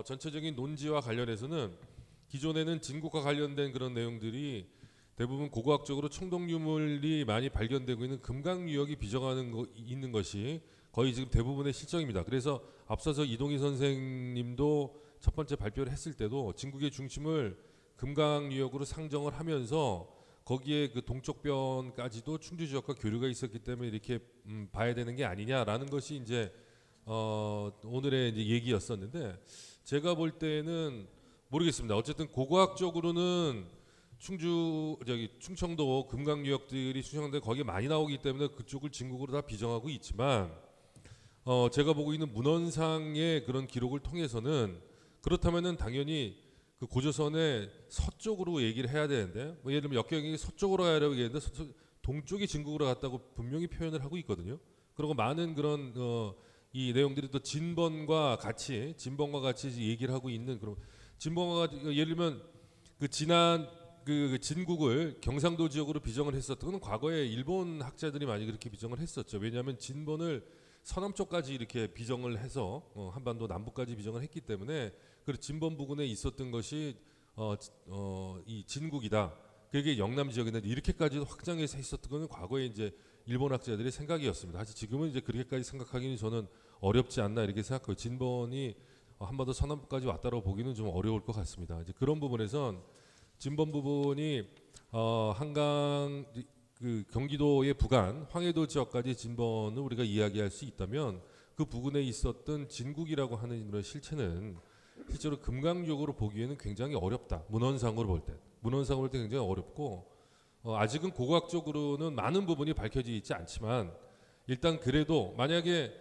전체적인 논지와 관련해서는 기존에는 진국과 관련된 그런 내용들이 대부분 고고학적으로 청동 유물이 많이 발견되고 있는 금강유역이 있는 것이 거의 지금 대부분의 실정입니다. 그래서 앞서서 이동희 선생님도 첫 번째 발표를 했을 때도 진국의 중심을 금강유역으로 상정을 하면서 거기에 그 동쪽변까지도 충주 지역과 교류가 있었기 때문에 이렇게 봐야 되는 게 아니냐라는 것이 이제 오늘의 이제 얘기였었는데 제가 볼 때는 모르겠습니다. 어쨌든 고고학적으로는 충청도 금강유역들이 충청도에 거기에 많이 나오기 때문에 그쪽을 진국으로 다 비정하고 있지만 제가 보고 있는 문헌상의 그런 기록을 통해서는 그렇다면은 당연히 그 고조선의 서쪽으로 얘기를 해야 되는데 뭐 예를 들면 역경이 서쪽으로 가려고 얘기했는데 동쪽이 진국으로 갔다고 분명히 표현을 하고 있거든요. 그리고 많은 그런 이 내용들이 또 진번과 같이 얘기를 하고 있는 그런 진번과 예를 들면 그 지난 그 진국을 경상도 지역으로 비정을 했었던 건 과거에 일본 학자들이 많이 그렇게 비정을 했었죠. 왜냐하면 진번을 서남 쪽까지 이렇게 비정을 해서 한반도 남부까지 비정을 했기 때문에 그 진번 부근에 있었던 것이 이 진국이다. 그게 영남 지역인데 이렇게까지도 확장해서 했었던 것은 과거에 이제 일본 학자들의 생각이었습니다. 사실 지금은 이제 그렇게까지 생각하기는 저는 어렵지 않나 이렇게 생각해요. 진번이 한반도 서남부까지 왔다고 보기는 좀 어려울 것 같습니다. 이제 그런 부분에선 진번 부분이 한강 그 경기도의 부간 황해도 지역까지 진번을 우리가 이야기할 수 있다면 그 부근에 있었던 진국이라고 하는 그런 실체는 실제로 금강유역으로 보기에는 굉장히 어렵다. 문헌상으로 볼 때 굉장히 어렵고 아직은 고고학적으로는 많은 부분이 밝혀져 있지 않지만 일단 그래도 만약에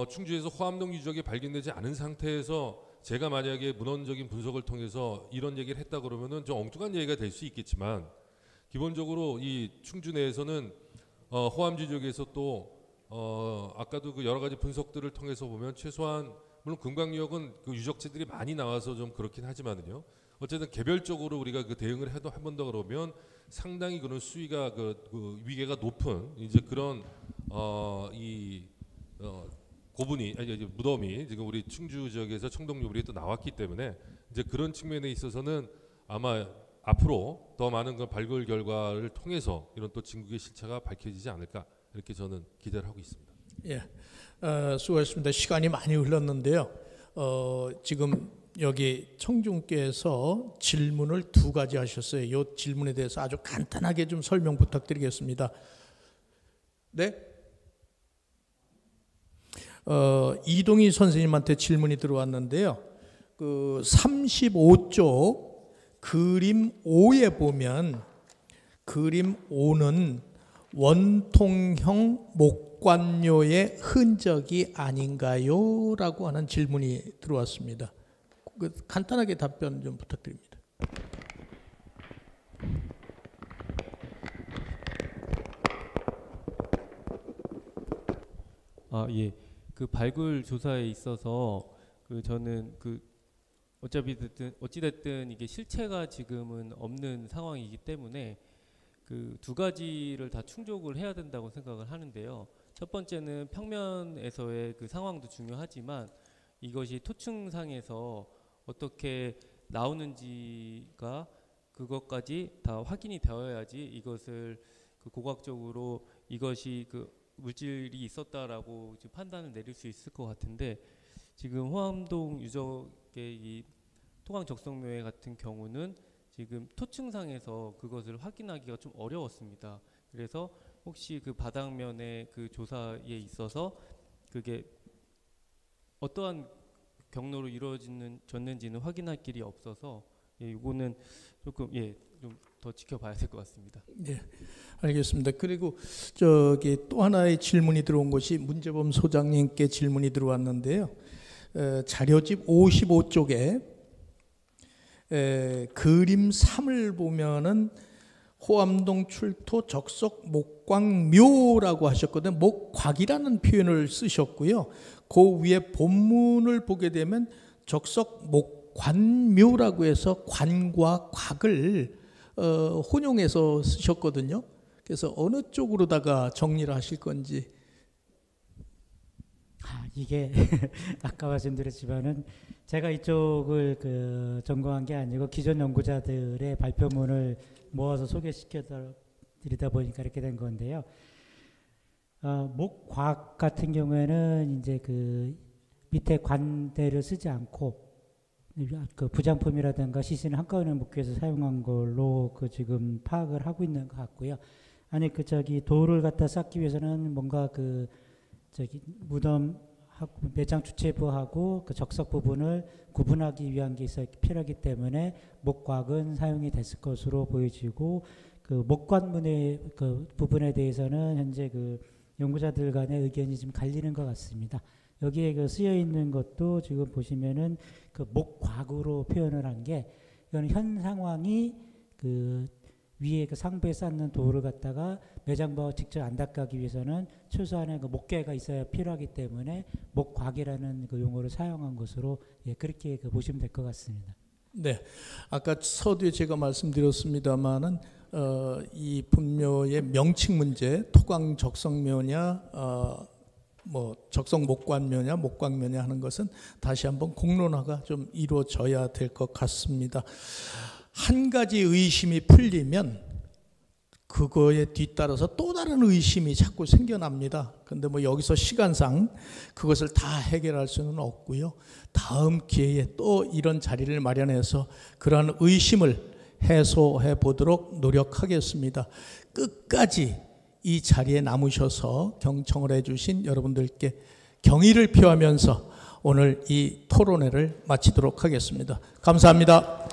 충주에서 호암동 유적이 발견되지 않은 상태에서 제가 만약에 문헌적인 분석을 통해서 이런 얘기를 했다 그러면은 좀 엉뚱한 얘기가 될 수 있겠지만 기본적으로 이 충주 내에서는 호암 유적에서 또 아까도 그 여러 가지 분석들을 통해서 보면 최소한 물론 금강유역은 그 유적지들이 많이 나와서 좀 그렇긴 하지만은요. 어쨌든 개별적으로 우리가 그 대응을 해도 한 번 더 그러면 상당히 그런 수위가 그 위계가 높은 이제 그런 고분이 무덤이 지금 우리 충주 지역에서 청동 유물이 또 나왔기 때문에 이제 그런 측면에 있어서는 아마 앞으로 더 많은 그 발굴 결과를 통해서 이런 또 진국의 실체가 밝혀지지 않을까 이렇게 저는 기대를 하고 있습니다. 예, 수고하셨습니다. 시간이 많이 흘렀는데요. 지금 여기 청중께서 질문을 두 가지 하셨어요. 이 질문에 대해서 아주 간단하게 좀 설명 부탁드리겠습니다. 네? 이동희 선생님한테 질문이 들어왔는데요. 그 35쪽 그림 5에 보면 그림 5는 원통형 목관묘의 흔적이 아닌가요? 라고 하는 질문이 들어왔습니다. 간단하게 답변 좀 부탁드립니다. 예. 그 발굴 조사에 있어서 그 저는 그 어찌됐든 이게 실체가 지금은 없는 상황이기 때문에 그 두 가지를 다 충족을 해야 된다고 생각을 하는데요. 첫 번째는 평면에서의 그 상황도 중요하지만 이것이 토층상에서 어떻게 나오는지가 그것까지 다 확인이 되어야지 이것을 그 고고학적으로 이것이 그 물질이 있었다라고 지금 판단을 내릴 수 있을 것 같은데 지금 호암동 유적의 이 토강 적성묘회 같은 경우는 지금 토층상에서 그것을 확인하기가 좀 어려웠습니다. 그래서 혹시 그 바닥면의 그 조사에 있어서 그게 어떠한 경로로 이루어졌는지는 확인할 길이 없어서 예, 이거는 조금 좀 더 지켜봐야 될 것 같습니다. 네, 알겠습니다. 그리고 저기 또 하나의 질문이 들어온 것이 문재범 소장님께 질문이 들어왔는데요. 자료집 55쪽에 그림 3을 보면은 호암동 출토 적석 목광묘라고 하셨거든요. 목곽이라는 표현을 쓰셨고요. 그 위에 본문을 보게 되면 적석 목관묘라고 해서 관과 곽을 혼용해서 쓰셨거든요. 그래서 어느 쪽으로다가 정리를 하실 건지. 이게 아까 말씀드렸지만은 제가 이쪽을 전공한 게 아니고 기존 연구자들의 발표문을 모아서 소개시켜 드리다 보니까 이렇게 된 건데요. 목곽 같은 경우에는 이제 그 밑에 관대를 쓰지 않고 그 부장품이라든가 시신을 한꺼번에 묶여서 사용한 걸로 지금 파악을 하고 있는 것 같고요. 아니 돌을 갖다 쌓기 위해서는 뭔가 무덤하고 매장 주체부하고 그 적석 부분을 구분하기 위한 게 필요하기 때문에 목곽은 사용이 됐을 것으로 보여지고 그 목관문의 그 부분에 대해서는 현재 그 연구자들 간의 의견이 좀 갈리는 것 같습니다. 여기에 쓰여 있는 것도 지금 보시면은 그 목곽으로 표현을 한 게 이건 현 상황이 위에 상부에 쌓는 돌을 갖다가 매장부하고 직접 안 닦기 위해서는 최소한의 목괴가 있어야 필요하기 때문에 목곽이라는 용어를 사용한 것으로 그렇게 보시면 될 것 같습니다. 네, 아까 서두에 제가 말씀드렸습니다마는 이 분묘의 명칭 문제, 토광 적성묘냐, 적성 목관묘냐, 목광묘냐 하는 것은 다시 한번 공론화가 좀 이루어져야 될 것 같습니다. 한 가지 의심이 풀리면 그거에 뒤따라서 또 다른 의심이 자꾸 생겨납니다. 근데 여기서 시간상 그것을 다 해결할 수는 없고요. 다음 기회에 또 이런 자리를 마련해서 그러한 의심을 해소해 보도록 노력하겠습니다. 끝까지 이 자리에 남으셔서 경청을 해주신 여러분들께 경의를 표하면서 오늘 이 토론회를 마치도록 하겠습니다. 감사합니다.